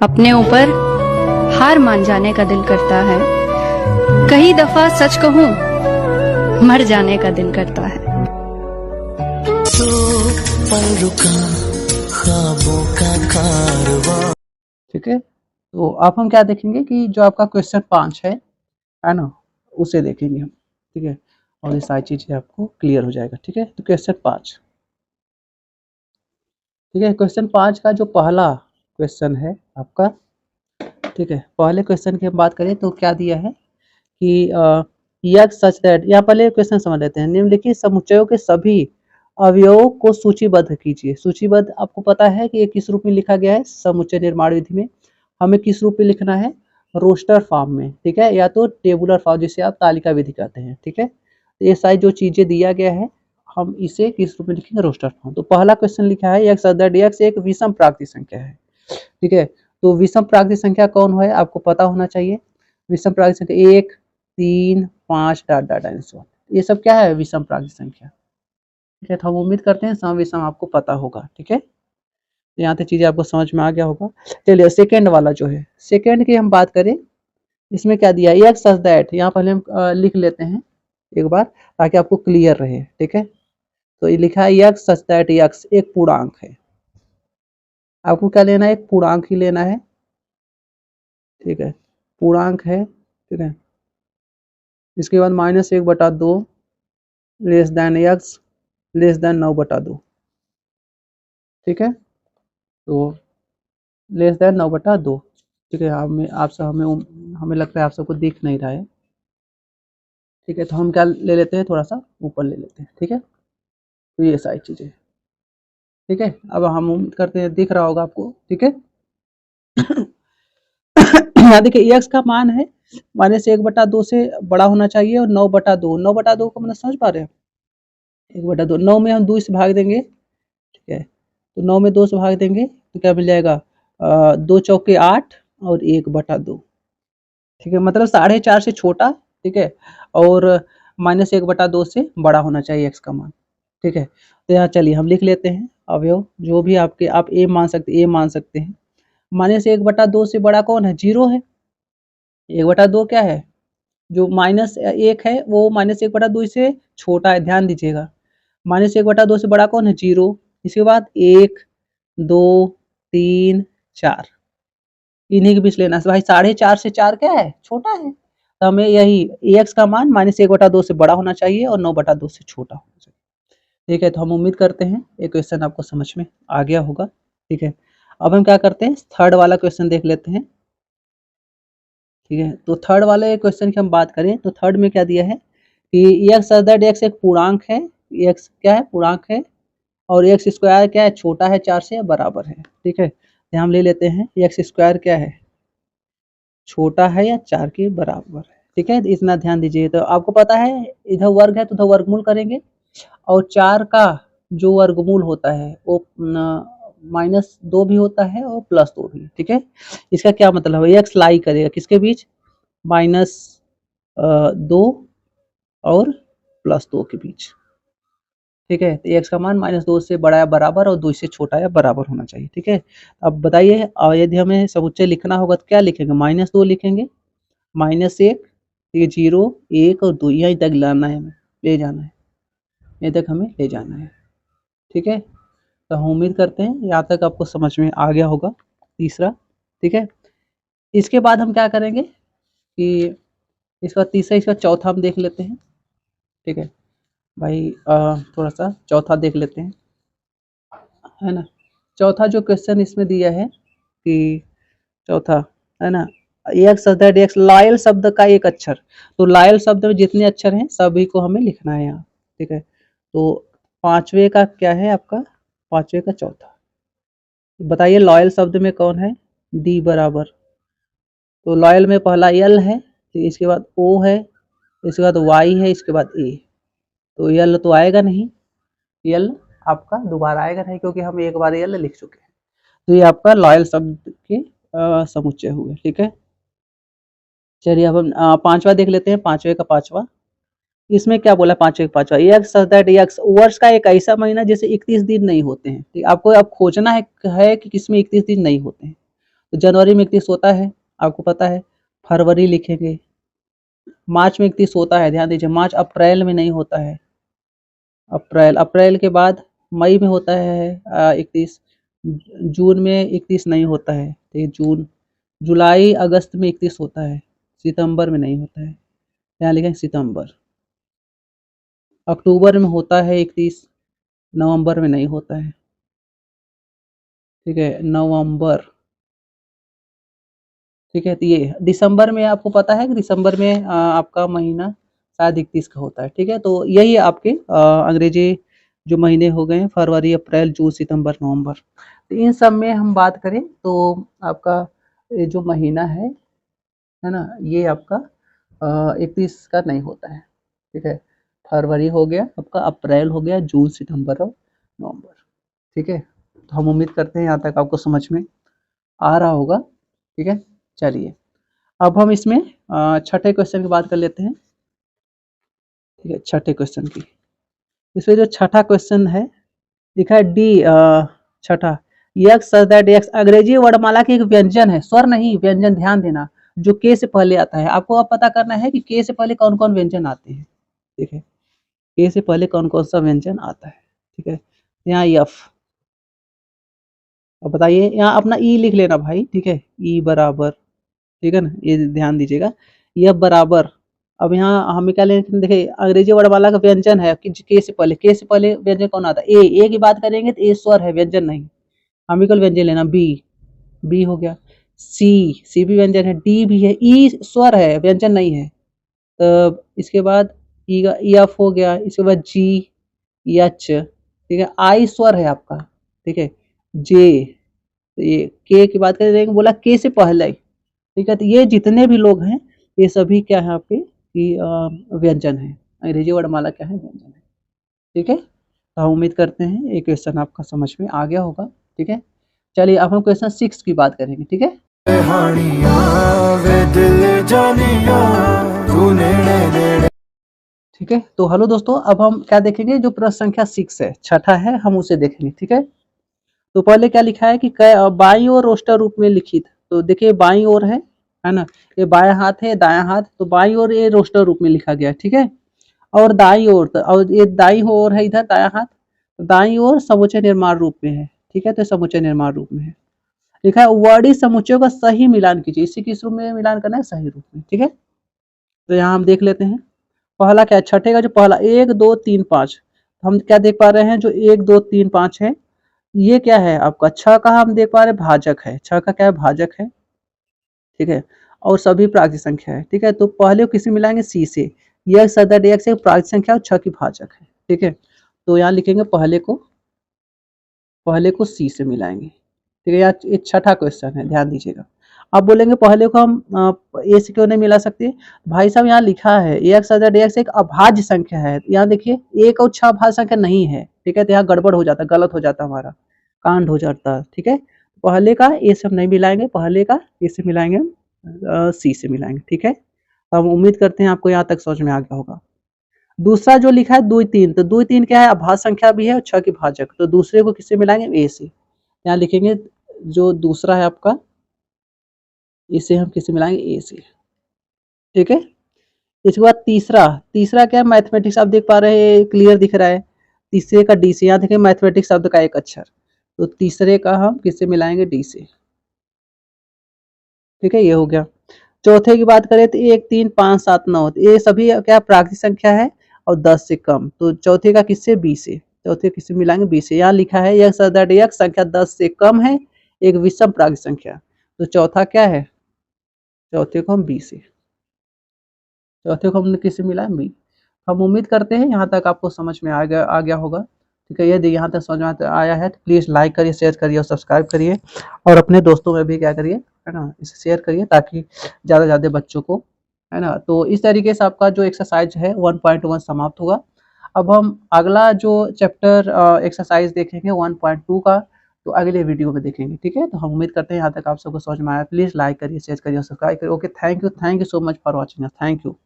अपने ऊपर हार मान जाने का दिल करता है, कई दफा सच कहूं मर जाने का दिल करता है। तो पल रुका ख्वाबों का कारवां। ठीक है, तो अब हम क्या देखेंगे कि जो आपका क्वेश्चन 5 है ना, उसे देखेंगे हम। ठीक है, और ये सारी चीजें आपको क्लियर हो जाएगा। ठीक है, तो क्वेश्चन 5, ठीक है, क्वेश्चन 5 का जो पहला क्वेश्चन है आपका, ठीक है, पहले क्वेश्चन की हम बात करें तो क्या दिया है कि यह सच दैट, या पहले क्वेश्चन समझ लेते हैं। निम्नलिखित समुच्चयों के सभी अवयवों को सूचीबद्ध कीजिए। सूचीबद्ध आपको पता है कि ये किस रूप में लिखा गया है, समुच्चय निर्माण विधि में हमें किस रूप में लिखना है, रोस्टर फॉर्म में। ठीक है, या तो टेबुलर फॉर्म जिसे आप तालिका विधि कहते हैं। ठीक है, तो ये सारी जो चीजें दिया गया है हम इसे किस रूप में लिखेंगे, रोस्टर फॉर्म। तो पहला क्वेश्चन लिखा है एक्स अदर एक्स एक विषम प्राकृतिक संख्या है। ठीक है, तो विषम प्राकृतिक संख्या कौन है आपको पता होना चाहिए। विषम प्राकृतिक संख्या 1, 3, 5 dot dot and so on, ये सब क्या है, विषम प्राकृतिक संख्या। ठीक है, तो हम उम्मीद करते हैं सम विषम आपको पता होगा। ठीक है, यहाँ तक चीजें आपको समझ में आ गया होगा। चलिए सेकेंड वाला जो है, सेकेंड की हम बात करें, इसमें क्या दिया है, एक्स सच दैट। यहाँ पहले हम लिख लेते हैं एक बार ताकि आपको क्लियर रहे। ठीक है, तो ये लिखा है एक्स सच दैट एक्स एक पूर्णांक है। आपको क्या लेना है, एक पूर्णांक ही लेना है। ठीक है, पूर्णांक है। ठीक है, इसके बाद -1/2 less than x less than 9/2। ठीक है, तो लेस देन 9/2। ठीक है, हमें लगता है आप सबको दिख नहीं रहा है। ठीक है, तो हम क्या ले लेते हैं, थोड़ा सा ऊपर ले लेते हैं। ठीक है, तो ये सारी चीजें। ठीक है, अब हम उम्मीद करते हैं दिख रहा होगा आपको। ठीक है, यहाँ देखिए एक्स का मान है -1/2 से बड़ा होना चाहिए और 9/2। 9/2 को मतलब समझ पा रहे हैं, 1/2। 9 में हम 2 से भाग देंगे। ठीक है, तो 9 में 2 से भाग देंगे तो क्या मिल जाएगा, 2 चौके 8 और 1/2। ठीक है, मतलब 4.5 से छोटा। ठीक है, और -1/2 से बड़ा होना चाहिए एक्स का मान। ठीक है, तो यहाँ चलिए हम लिख लेते हैं अवयव जो भी आपके, आप ए मान सकते हैं। -1/2 से बड़ा कौन है, 0 है। 1/2 क्या है, जो -1 है वो -1/2 से छोटा है, ध्यान दीजिएगा। -1/2 से बड़ा कौन है, 0। इसके बाद 1, 2, 3, 4, इन्हीं के बीच लेना है भाई। 4.5 से 4 क्या है, छोटा है। तो हमें यही एक्स का मान -1/2 से बड़ा होना चाहिए और 9/2 से छोटा होना चाहिए। ठीक है, तो हम उम्मीद करते हैं ये क्वेश्चन आपको समझ में आ गया होगा। ठीक है, अब हम क्या करते हैं, थर्ड वाला क्वेश्चन देख लेते हैं। ठीक है, तो थर्ड वाले क्वेश्चन की हम बात करें तो थर्ड में क्या दिया है कि एक्स अदर एक्स एक पूर्णांक है। एक्स क्या है, पूर्णांक है, और एक्स स्क्वायर क्या है, छोटा है 4 से, बराबर है। ठीक है, तो हम ले लेते हैं एक्स स्क्वायर क्या है, छोटा है या 4 के बराबर है। ठीक है, तो इतना ध्यान दीजिए। तो आपको पता है इधर वर्ग है तो उधर वर्गमूल करेंगे, और 4 का जो वर्गमूल होता है वो -2 भी होता है और +2 भी। ठीक है, इसका क्या मतलब है, एक्स लाई करेगा किसके बीच, -2 और +2 के बीच। ठीक है, तो एक्स का मान -2 से बड़ा या बराबर और 2 से छोटा या बराबर होना चाहिए। ठीक है, अब बताइए यदि हमें समुच्चय लिखना होगा तो क्या लिखेंगे, -2 लिखेंगे, -1, ये 0, 1 और 2 यहीं तक लाना है, हमें ले जाना है, यहीं तक हमें ले जाना है। ठीक है, तो हम उम्मीद करते हैं यहाँ तक आपको समझ में आ गया होगा तीसरा। ठीक है, इसके बाद हम क्या करेंगे कि इसका तीसरा, इसका चौथा हम देख लेते हैं। ठीक है भाई, थोड़ा सा चौथा देख लेते हैं, है ना। चौथा जो क्वेश्चन इसमें दिया है कि चौथा, है ना, एक्स अदर एक्स लायल शब्द का एक अक्षर। तो लायल शब्द में जितने अक्षर हैं सभी को हमें लिखना है यहाँ। ठीक है, तो पांचवे का क्या है आपका, पांचवे का चौथा बताइए, लॉयल शब्द में कौन है, डी बराबर। तो लॉयल में पहला एल है, तो इसके बाद ओ है, इसके बाद वाई है, इसके बाद ए। तो यल तो आएगा नहीं, यल आपका दोबारा आएगा नहीं क्योंकि हम एक बार यल लिख चुके हैं। तो ये आपका लॉयल शब्द के समुच्चय हुए। ठीक है, चलिए अब हम पांचवा देख लेते हैं, पांचवे का पांचवा। इसमें क्या बोला, पांचवे का पांचवा, एक्स एक्स वर्ष का एक ऐसा महीना जिसे 31 दिन नहीं होते हैं। ठीक, आपको अब खोजना है कि किसमें 31 दिन नहीं होते हैं। तो जनवरी में 31 होता है, आपको पता है। फरवरी लिखेंगे, मार्च में 31 होता है, ध्यान दीजिए। मार्च अप्रैल में नहीं होता है, अप्रैल के बाद मई में होता है 31, जून में 31 नहीं होता है, ठीक है। जून, जुलाई अगस्त में 31 होता है, सितंबर में नहीं होता है, यहाँ लिखेंगे सितंबर। अक्टूबर में होता है 31, नवंबर में नहीं होता है, ठीक है, नवंबर, ठीक है। तो ये दिसंबर में आपको पता है कि दिसंबर में आपका महीना शायद 31 का होता है, ठीक है। तो यही आपके अंग्रेजी जो महीने हो गए, फरवरी, अप्रैल, जून, सितंबर, नवंबर। तो इन सब में हम बात करें तो आपका ये जो महीना है ना, ये आपका 31 का नहीं होता है, ठीक है। फरवरी हो गया आपका, अप्रैल हो गया, जून, सितंबर और नवंबर, ठीक है। तो हम उम्मीद करते हैं यहाँ तक आपको समझ में आ रहा होगा, ठीक है। चलिए अब हम इसमें छठे क्वेश्चन की बात कर लेते हैं, ठीक है। छठे क्वेश्चन की, इसमें जो छठा क्वेश्चन है लिखा है डी, छठा, यक्स सच दैट यक्स अंग्रेजी वर्णमाला की एक व्यंजन है, स्वर नहीं व्यंजन, ध्यान देना, जो के से पहले आता है। आपको अब पता करना है कि के से पहले कौन कौन व्यंजन आते हैं, ठीक है। के से पहले कौन कौन सा व्यंजन आता है, ठीक है। यहाँ यफ, अब बताइए, यहाँ अपना ई लिख लेना भाई, ठीक है, ई बराबर, ठीक है ना, ये ध्यान दीजिएगा, यह बराबर। अब यहाँ हमें क्या लेना, देखिए अंग्रेजी वर्णमाला का व्यंजन है कि के से पहले, के से पहले व्यंजन कौन आता है, ए की बात करेंगे तो ए स्वर है, व्यंजन नहीं। हमें केवल व्यंजन लेना, बी हो गया, सी भी व्यंजन है, डी भी है, ई स्वर है, व्यंजन नहीं है। तो इसके बाद ई का एफ हो गया, इसके बाद जी, एच, ठीक है, आई स्वर है आपका, ठीक है, जे, तो ये के की बात करेंगे, बोला के से पहले, ठीक है। तो ये जितने भी लोग हैं ये सभी क्या है आपके कि व्यंजन है, अंग्रेजी वर्णमाला क्या है, व्यंजन है, ठीक है। तो हम उम्मीद करते हैं ये क्वेश्चन आपका समझ में आ गया होगा, ठीक है। चलिए अब हम क्वेश्चन 6 की बात करेंगे, ठीक है। ठीक है, तो हेलो दोस्तों, अब हम क्या देखेंगे, जो प्रश्न संख्या 6 है, छठा है, हम उसे देखेंगे, ठीक है। तो पहले क्या लिखा है कि बाईं ओर रोस्टर रूप में लिखित, तो देखिए बाईं ओर है ना, ये बायां हाथ है, दायां हाथ, तो बाईं ओर ये रोस्टर रूप में लिखा गया, ठीक है। और दाईं ओर, और ये दाईं ओर है इधर दायां हाथ, तो दाईं ओर समुच्चय निर्माण रूप में है, ठीक है। तो समुच्चय निर्माण रूप में है, लिखा है वर्णी समुच्चयों का सही मिलान कीजिए, इसी किस रूप में मिलान करना है, सही रूप में, ठीक है। तो यहाँ हम देख लेते हैं, पहला क्या है, छठे का जो पहला 1 2 3 5, हम क्या देख पा रहे हैं, जो 1 2 3 5 है, ये क्या है आपका, छह का हम देख पा रहे हैं भाजक है, छह का क्या है, भाजक है, ठीक है। और सभी प्राकृतिक संख्या है, ठीक है। तो पहले किसे मिलाएंगे, सी से, यह सदर एक से प्राकृतिक संख्या और छह की भाजक है, ठीक है। तो यहाँ लिखेंगे पहले को सी से मिलाएंगे, ठीक है। यहाँ ये छठा क्वेश्चन है, ध्यान दीजिएगा। अब बोलेंगे पहले को हम ए से क्यों नहीं मिला सकते, भाई साहब यहाँ लिखा है एक सदर एक अभाज्य संख्या है, यहाँ देखिए 1 और 6 भाज्य संख्या नहीं है, ठीक है। तो यहाँ गड़बड़ हो जाता, गलत हो जाता, हमारा कांड हो जाता, ठीक है। पहले का ए से हम नहीं मिलाएंगे, पहले का ए से मिलाएंगे, हम सी से मिलाएंगे, ठीक है। हम उम्मीद करते हैं आपको यहाँ तक समझ में आ गया होगा। दूसरा जो लिखा है 2 3, तो 2 3 क्या है, अभाज्य संख्या भी है और 6 की भाजक, तो दूसरे को किससे मिलाएंगे, ए से। यहाँ लिखेंगे जो दूसरा है आपका, इसे हम किससे मिलाएंगे, ए से, ठीक है। इसके बाद तीसरा क्या है, मैथमेटिक्स, आप देख पा रहे हैं क्लियर दिख रहा है, तीसरे का डी से, यहाँ देखिए मैथमेटिक्स शब्द का एक अक्षर, तो तीसरे का हम किससे मिलाएंगे, डी से, ठीक है, ये हो गया। चौथे की बात करें तो 1 3 5 7 9, ये सभी क्या प्राकृतिक संख्या है और 10 से कम, तो चौथे का किससे, बी से, चौथे किससे मिलाएंगे, बी से। यहाँ लिखा है यह सदर एक संख्या 10 से कम है, एक विषम प्राकृतिक संख्या, तो चौथा क्या है, चौथे को हम बी से, चौथे को हमने किससे मिलाया, बी। हम उम्मीद करते हैं यहाँ तक आपको समझ में आ गया होगा, ठीक है। यदि यहाँ तक समझ में आया है तो प्लीज़ लाइक करिए, शेयर करिए और सब्सक्राइब करिए, और अपने दोस्तों में भी क्या करिए, है ना, इसे शेयर करिए, ताकि ज़्यादा से ज़्यादा बच्चों को, है ना। तो इस तरीके से आपका जो एक्सरसाइज है 1.1 समाप्त हुआ। अब हम अगला जो चैप्टर एक्सरसाइज देखेंगे 1.2 का, तो अगले वीडियो में देखेंगे, ठीक है। तो हम उम्मीद करते हैं यहाँ तक आप सबको समझ में आया। प्लीज़ लाइक करिए, शेयर करिए और सब्सक्राइब करिए। Okay, thank you so much for watching, thank you.